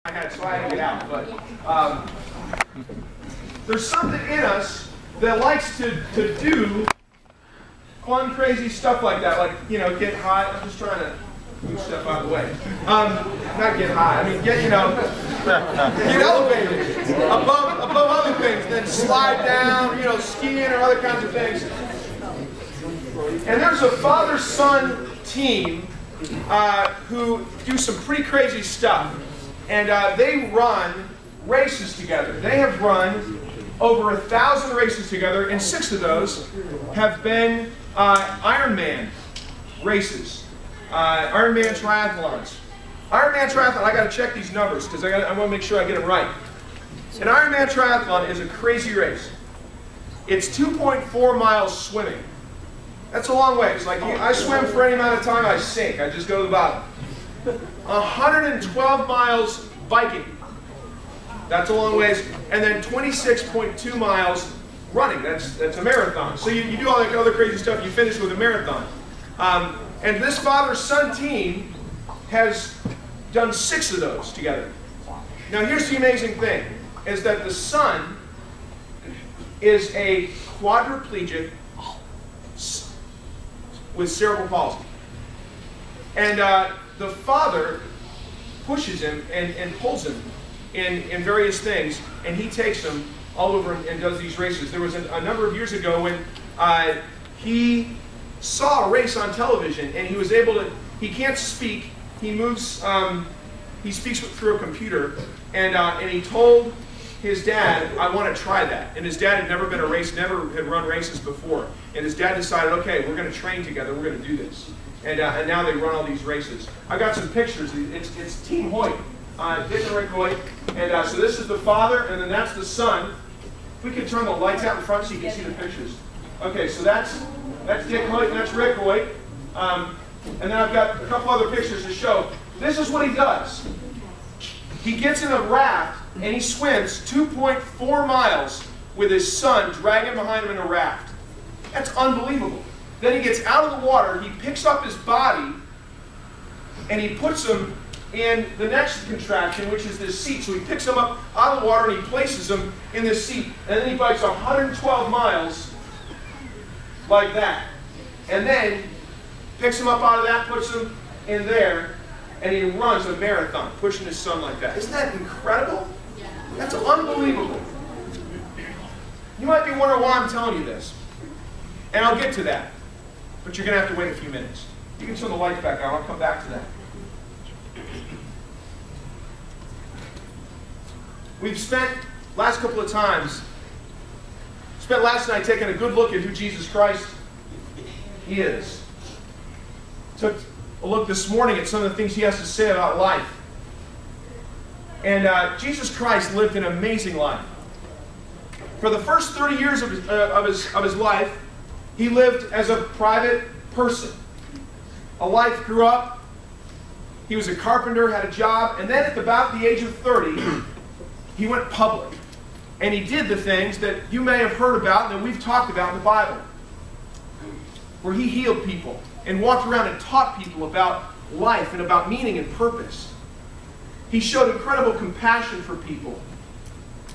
I had to get out, but there's something in us that likes to do fun, crazy stuff like that, like, you know, get high. I'm just trying to move stuff out of the way. Not get high. I mean, get, you know, get elevated above other things, then slide down, you know, skiing or other kinds of things. And there's a father-son team who do some pretty crazy stuff. And they run races together. They have run over 1,000 races together, and 6 of those have been Ironman races, Ironman triathlons. Ironman triathlon, I got to check these numbers because I want to make sure I get them right. An Ironman triathlon is a crazy race. It's 2.4 miles swimming. That's a long way. It's like I swim for any amount of time, I sink. I just go to the bottom. 112 miles biking. That's a long ways. And then 26.2 miles running. That's a marathon. So you do all that other crazy stuff, you finish with a marathon. And this father-son team has done 6 of those together. Now here's the amazing thing, is that the son is a quadriplegic with cerebral palsy. And the father pushes him and pulls him in various things, and he takes him all over and does these races. There was a number of years ago when he saw a race on television, and he was able to, he can't speak, he moves, he speaks through a computer, and he told his dad, I want to try that. And his dad had never been a race, never had run races before. And his dad decided, okay, we're going to train together, we're going to do this. And now they run all these races. I got some pictures. It's Team Hoyt, Dick and Rick Hoyt. And so this is the father, and then that's the son. If we can turn the lights out in front so you can see the pictures. Okay, so that's Dick Hoyt, and that's Rick Hoyt. And then I've got a couple other pictures to show. This is what he does. He gets in a raft, and he swims 2.4 miles with his son dragging behind him in a raft. That's unbelievable. Then he gets out of the water, he picks up his body, and he puts him in the next contraption, which is this seat. So he picks him up out of the water and he places him in this seat. And then he bikes 112 miles like that. And then picks him up out of that, puts him in there, and he runs a marathon, pushing his son like that. Isn't that incredible? That's unbelievable. You might be wondering why I'm telling you this. And I'll get to that. But you're going to have to wait a few minutes. You can turn the lights back on. I'll come back to that. We've spent, last couple of times, spent last night taking a good look at who Jesus Christ is. Took a look this morning at some of the things he has to say about life. And Jesus Christ lived an amazing life. For the first 30 years of his life, he lived as a private person. A life grew up. He was a carpenter, had a job, and then at about the age of 30, he went public. And he did the things that you may have heard about and that we've talked about in the Bible. Where he healed people and walked around and taught people about life and about meaning and purpose. He showed incredible compassion for people.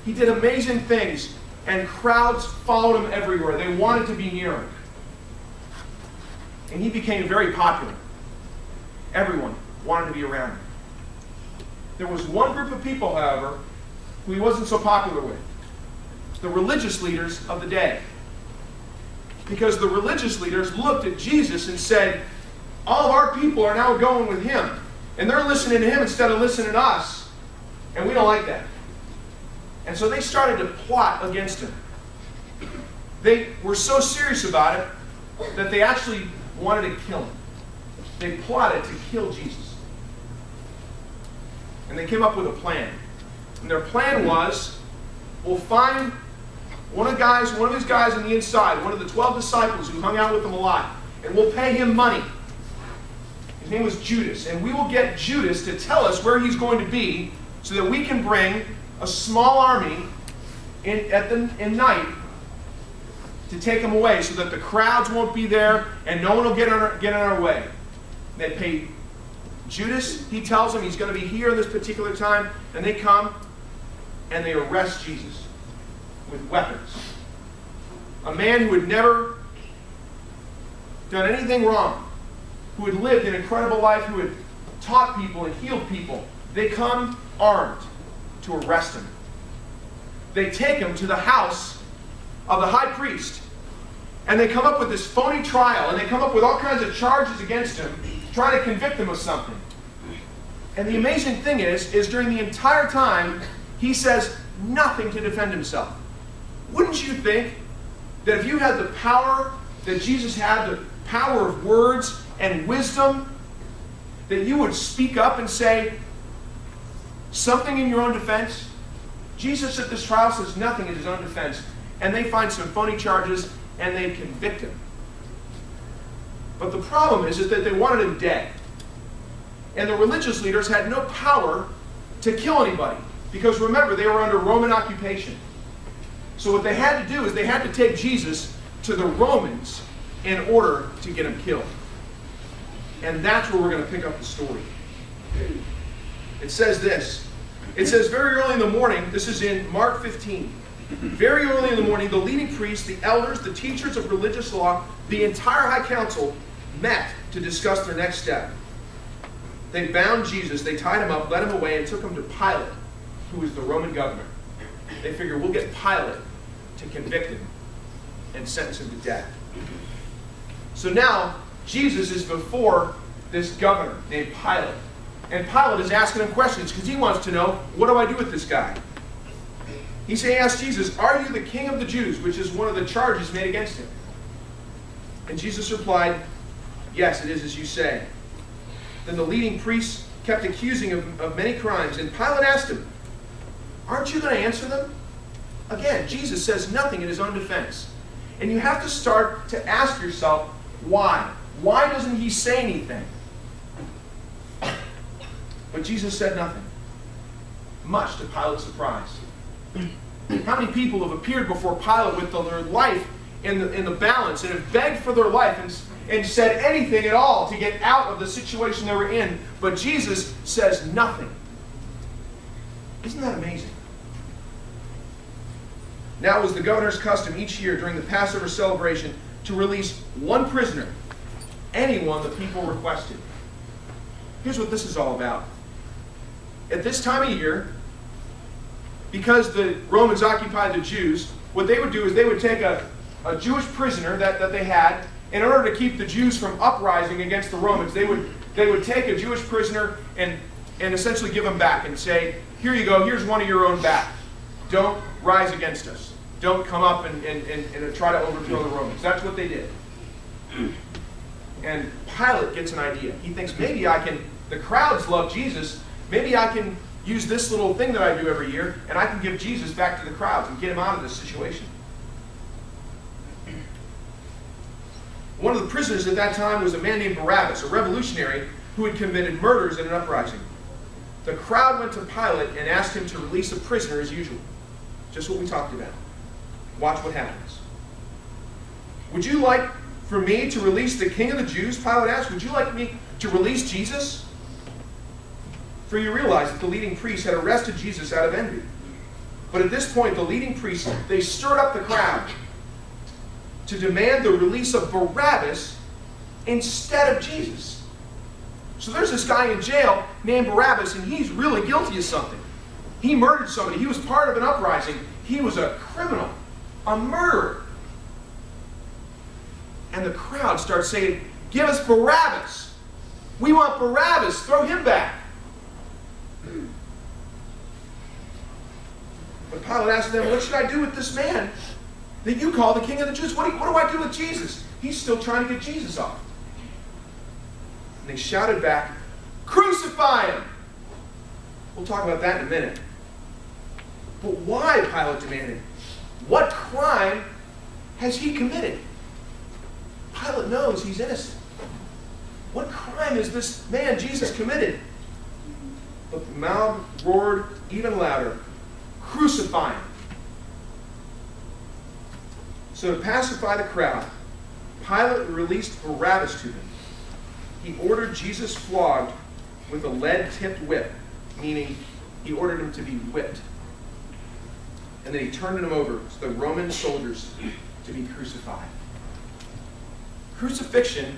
He did amazing things, and crowds followed him everywhere. They wanted to be near him. And he became very popular. Everyone wanted to be around him. There was one group of people, however, who he wasn't so popular with. The religious leaders of the day. Because the religious leaders looked at Jesus and said, all of our people are now going with him. And they're listening to him instead of listening to us. And we don't like that. And so they started to plot against him. They were so serious about it that they actually wanted to kill him. They plotted to kill Jesus. And they came up with a plan. And their plan was, we'll find one of these guys on the inside, one of the 12 disciples who hung out with him a lot, and we'll pay him money. His name was Judas. And we will get Judas to tell us where he's going to be so that we can bring a small army in night to take him away so that the crowds won't be there and no one will get in our way. They paid Judas, he tells them he's going to be here this particular time, and they come and they arrest Jesus with weapons. A man who had never done anything wrong, who had lived an incredible life, who had taught people and healed people. They come armed to arrest him. They take him to the house of the high priest, and they come up with this phony trial, and they come up with all kinds of charges against him, trying to convict him of something. And the amazing thing is during the entire time, he says nothing to defend himself. Wouldn't you think that if you had the power that Jesus had, the power of words and wisdom, that you would speak up and say something in your own defense? Jesus at this trial says nothing in his own defense, and they find some phony charges and they convict him. But the problem is that they wanted him dead. And the religious leaders had no power to kill anybody, because remember, they were under Roman occupation. So what they had to do is they had to take Jesus to the Romans in order to get him killed. And that's where we're going to pick up the story. It says this. It says, very early in the morning, this is in Mark 15. Very early in the morning, the leading priests, the elders, the teachers of religious law, the entire high council met to discuss their next step. They bound Jesus, they tied him up, led him away, and took him to Pilate, who was the Roman governor. They figured, we'll get Pilate to convict him and sentence him to death. So now, Jesus is before this governor named Pilate. And Pilate is asking him questions because he wants to know, what do I do with this guy? He asked Jesus, are you the king of the Jews? Which is one of the charges made against him. And Jesus replied, yes, it is as you say. Then the leading priests kept accusing him of many crimes. And Pilate asked him, aren't you going to answer them? Again, Jesus says nothing in his own defense. And you have to start to ask yourself, why? Why doesn't he say anything? But Jesus said nothing, much to Pilate's surprise. How many people have appeared before Pilate with their life in the balance and have begged for their life and said anything at all to get out of the situation they were in, but Jesus says nothing. Isn't that amazing? Now it was the governor's custom each year during the Passover celebration to release one prisoner, anyone the people requested. Here's what this is all about. At this time of year, because the Romans occupied the Jews, what they would do is they would take a Jewish prisoner that they had. In order to keep the Jews from uprising against the Romans, they would take a Jewish prisoner and essentially give him back and say, here you go, here's one of your own back. Don't rise against us. Don't come up and try to overthrow the Romans. That's what they did. And Pilate gets an idea. He thinks, maybe I can, the crowds love Jesus, maybe I can use this little thing that I do every year, and I can give Jesus back to the crowds and get him out of this situation. One of the prisoners at that time was a man named Barabbas, a revolutionary who had committed murders in an uprising. The crowd went to Pilate and asked him to release a prisoner as usual. Just what we talked about. Watch what happens. Would you like for me to release the king of the Jews? Pilate asked. Would you like me to release Jesus? For you realize that the leading priests had arrested Jesus out of envy. But at this point, the leading priests, they stirred up the crowd to demand the release of Barabbas instead of Jesus. So there's this guy in jail named Barabbas, and he's really guilty of something. He murdered somebody. He was part of an uprising. He was a criminal, a murderer. And the crowd starts saying, give us Barabbas. We want Barabbas. Throw him back. But Pilate asked them, what should I do with this man that you call the king of the Jews? What do I do with Jesus? He's still trying to get Jesus off. And they shouted back, crucify him! We'll talk about that in a minute. But why, Pilate demanded? What crime has he committed? Pilate knows he's innocent. What crime has this man, Jesus, committed? But the mob roared even louder, crucify him! So to pacify the crowd, Pilate released Barabbas to them. He ordered Jesus flogged with a lead-tipped whip, meaning he ordered him to be whipped. And then he turned him over to the Roman soldiers to be crucified. Crucifixion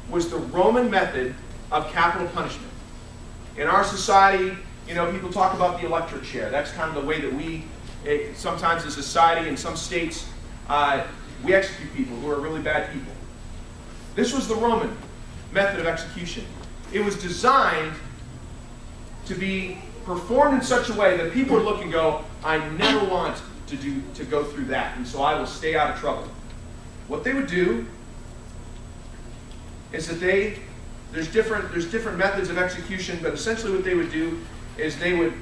was the Roman method of capital punishment. In our society, people talk about the electric chair. That's kind of the way that we, sometimes as a society in some states, we execute people who are really bad people. This was the Roman method of execution. It was designed to be performed in such a way that people would look and go, I never want to go through that, and so I will stay out of trouble. What they would do is that there's different methods of execution, but essentially what they would do is they would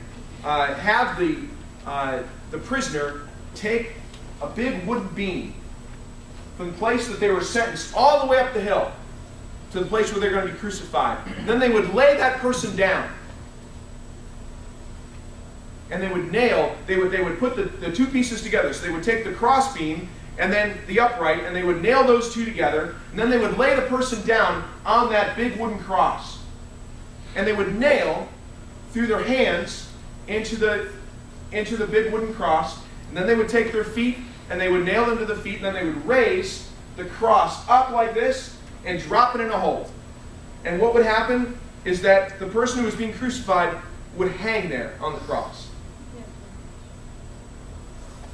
have the prisoner take a big wooden beam from the place that they were sentenced all the way up the hill to the place where they're going to be crucified. And then they would lay that person down. And they would put the two pieces together. So they would take the crossbeam and then the upright, and they would nail those two together, and then they would lay the person down on that big wooden cross. And they would nail through their hands into the big wooden cross, and then they would take their feet and they would nail them to the feet, and then they would raise the cross up like this and drop it in a hole. And what would happen is that the person who was being crucified would hang there on the cross.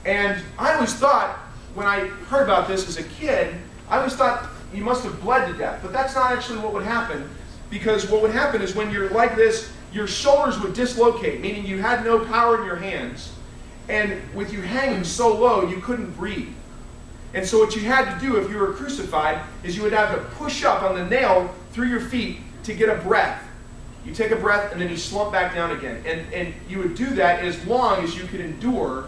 And I always thought, when I heard about this as a kid, I always thought you must have bled to death. But that's not actually what would happen, because what would happen is when you're like this, your shoulders would dislocate, meaning you had no power in your hands. And with you hanging so low, you couldn't breathe. And so what you had to do if you were crucified is you would have to push up on the nail through your feet to get a breath. You take a breath and then you slump back down again. And you would do that as long as you could endure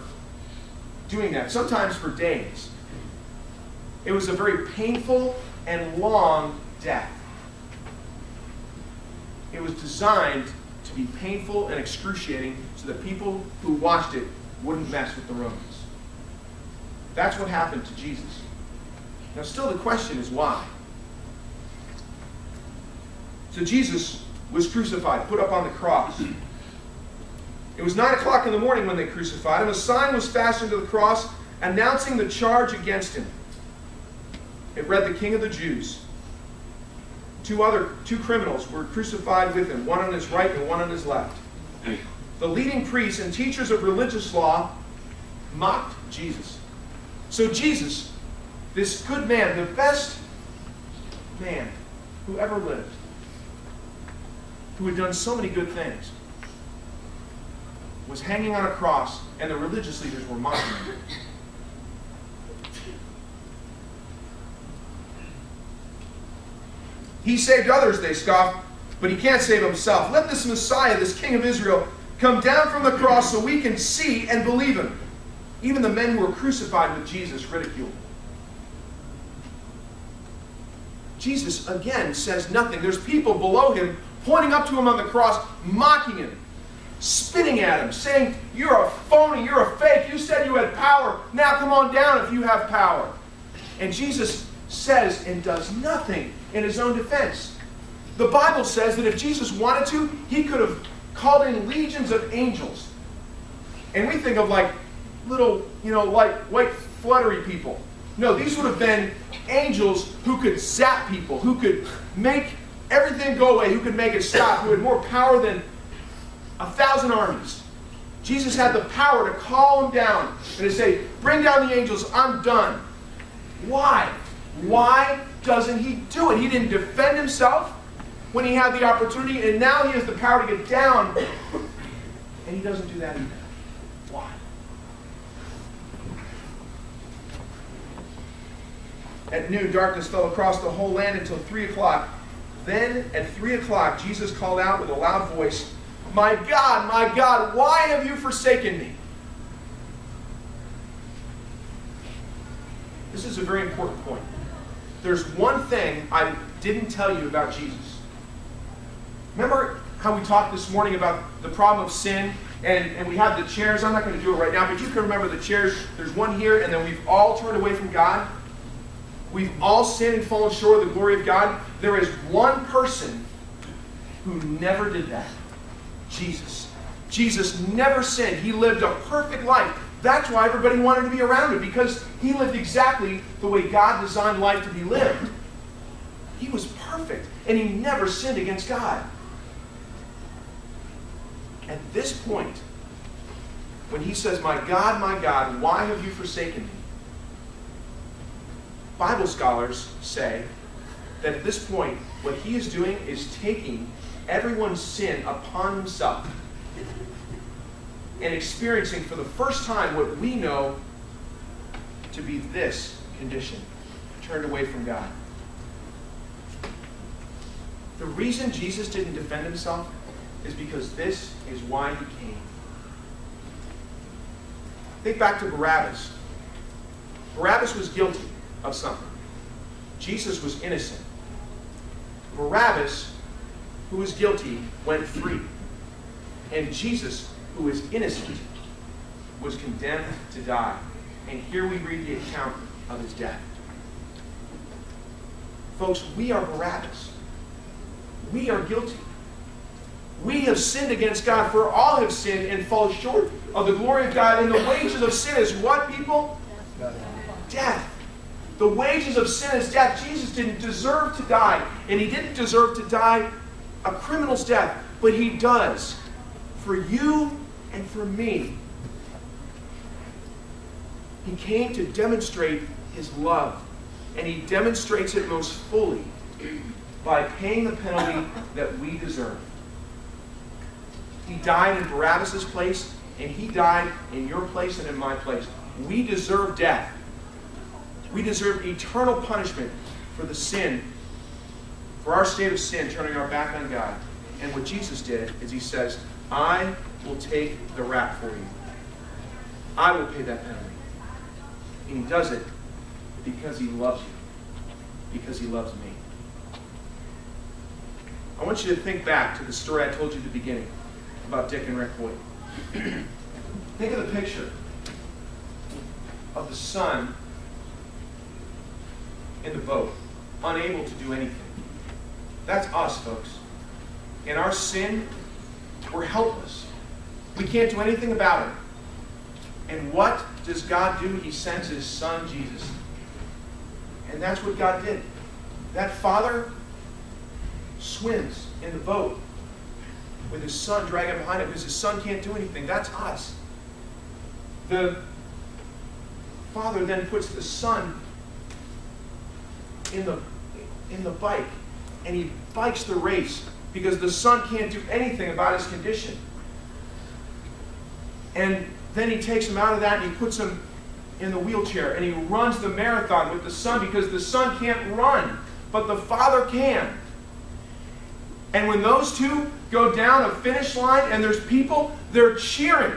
doing that, sometimes for days. It was a very painful and long death. It was designed to be painful and excruciating so that people who watched it wouldn't mess with the Romans. That's what happened to Jesus. Now still the question is why? So Jesus was crucified, put up on the cross. It was 9 o'clock in the morning when they crucified him. A sign was fastened to the cross announcing the charge against him. It read, "The King of the Jews." Two criminals were crucified with him, one on his right and one on his left. The leading priests and teachers of religious law mocked Jesus. So Jesus, this good man, the best man who ever lived, who had done so many good things, was hanging on a cross, and the religious leaders were mocking him. He saved others, they scoffed, but he can't save himself. Let this Messiah, this King of Israel, come down from the cross so we can see and believe him. Even the men who were crucified with Jesus ridiculed him. Jesus, again, says nothing. There's people below him pointing up to him on the cross, mocking him, spitting at him, saying, "You're a phony, you're a fake, you said you had power, now come on down if you have power." And Jesus says and does nothing in his own defense. The Bible says that if Jesus wanted to, he could have called in legions of angels. And we think of like little, like white fluttery people. No, these would have been angels who could zap people, who could make everything go away, who could make it stop, who had more power than 1,000 armies. Jesus had the power to call them down and to say, "Bring down the angels, I'm done." Why? Why doesn't he do it? He didn't defend himself when he had the opportunity, and now he has the power to get down, and he doesn't do that either. Why? At noon, darkness fell across the whole land until 3 o'clock. Then, at 3 o'clock, Jesus called out with a loud voice, my God, why have you forsaken me?" This is a very important point. There's one thing I didn't tell you about Jesus. Remember how we talked this morning about the problem of sin, and we have the chairs. I'm not going to do it right now, but you can remember the chairs. There's one here, and then we've all turned away from God. We've all sinned and fallen short of the glory of God. There is one person who never did that? Jesus. Jesus never sinned. He lived a perfect life. That's why everybody wanted to be around him, because he lived exactly the way God designed life to be lived. He was perfect, and he never sinned against God. At this point, when he says, my God, why have you forsaken me?" Bible scholars say that at this point, what he is doing is taking everyone's sin upon himself and experiencing for the first time what we know to be this condition, turned away from God. The reason Jesus didn't defend himself is because this is why he came. Think back to Barabbas. Barabbas was guilty of something. Jesus was innocent. Barabbas, who was guilty, went free. And Jesus, who was innocent, was condemned to die. And here we read the account of his death. Folks, we are Barabbas. We are guilty. We have sinned against God, for all have sinned and fall short of the glory of God. And the wages of sin is what, people? Death. The wages of sin is death. Jesus didn't deserve to die. And he didn't deserve to die a criminal's death. But he does. For you and for me. He came to demonstrate his love. And he demonstrates it most fully by paying the penalty that we deserve. He died in Barabbas' place, and he died in your place and in my place. We deserve death. We deserve eternal punishment for the sin, for our state of sin, turning our back on God. And what Jesus did is he says, I will take the rap for you. I will pay that penalty. And he does it because he loves you, because he loves me. I want you to think back to the story I told you at the beginning about Dick and Rick Hoyt. Think of the picture of the son in the boat, unable to do anything. That's us, folks. In our sin, we're helpless. We can't do anything about it. And what does God do? He sends his son, Jesus. And that's what God did. That father swims in the boat with his son dragging behind him because his son can't do anything. That's us. The father then puts the son in the bike, and he bikes the race because the son can't do anything about his condition. And then he takes him out of that and he puts him in the wheelchair and he runs the marathon with the son because the son can't run, but the father can. And when those two go down a finish line and there's people, they're cheering.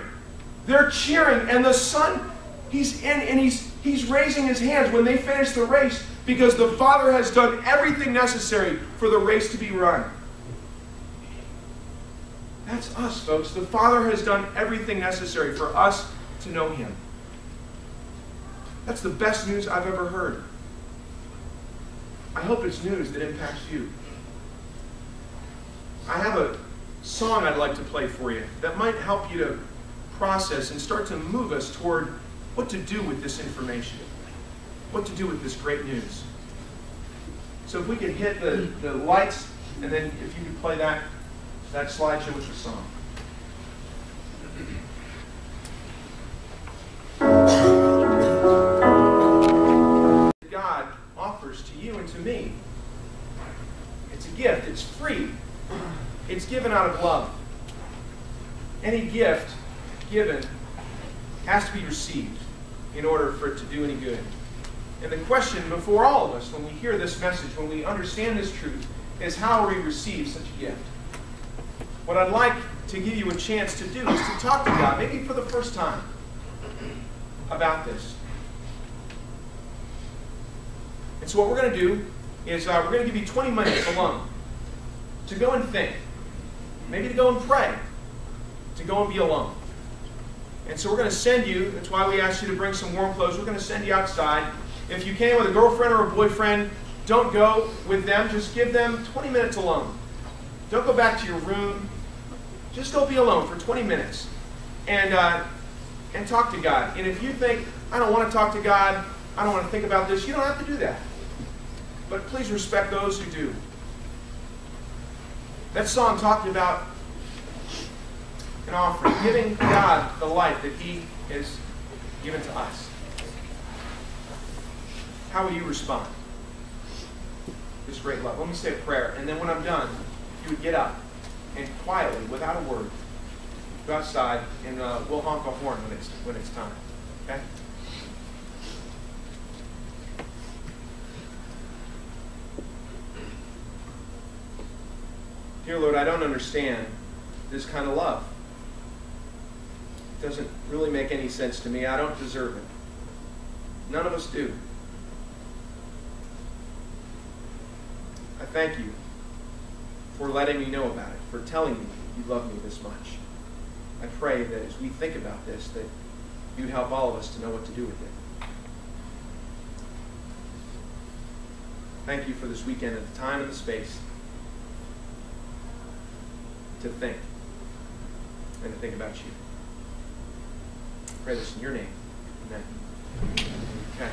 They're cheering, and the son, he's in and he's raising his hands when they finish the race because the father has done everything necessary for the race to be run. That's us, folks. The Father has done everything necessary for us to know him. That's the best news I've ever heard. I hope it's news that impacts you. I have a song I'd like to play for you that might help you to process and start to move us toward what to do with this information, what to do with this great news. So if we could hit the lights, and then if you could play that slideshow with the song. God offers to you and to me. It's a gift. It's free. It's given out of love. Any gift given has to be received in order for it to do any good. And the question before all of us when we hear this message, when we understand this truth, is how we receive such a gift. What I'd like to give you a chance to do is to talk to God, maybe for the first time, about this. And so what we're going to do is we're going to give you 20 minutes alone to go and think, maybe to go and pray, to go and be alone. And so we're going to send you, that's why we asked you to bring some warm clothes, we're going to send you outside. If you came with a girlfriend or a boyfriend, don't go with them, just give them 20 minutes alone. Don't go back to your room. Just go be alone for 20 minutes and talk to God. And if you think, I don't want to talk to God, I don't want to think about this, you don't have to do that. But please respect those who do. That song talked about an offering, giving God the life that He has given to us. How will you respond? This great love. Let me say a prayer, and then when I'm done, you would get up and quietly, without a word, go outside, and we'll honk a horn when it's time. Okay? Dear Lord, I don't understand this kind of love. It doesn't really make any sense to me. I don't deserve it. None of us do. I thank you for letting me know about it, for telling me you love me this much. I pray that as we think about this, that you'd help all of us to know what to do with it. Thank you for this weekend and the time and the space to think and to think about you. I pray this in your name. Amen. Okay.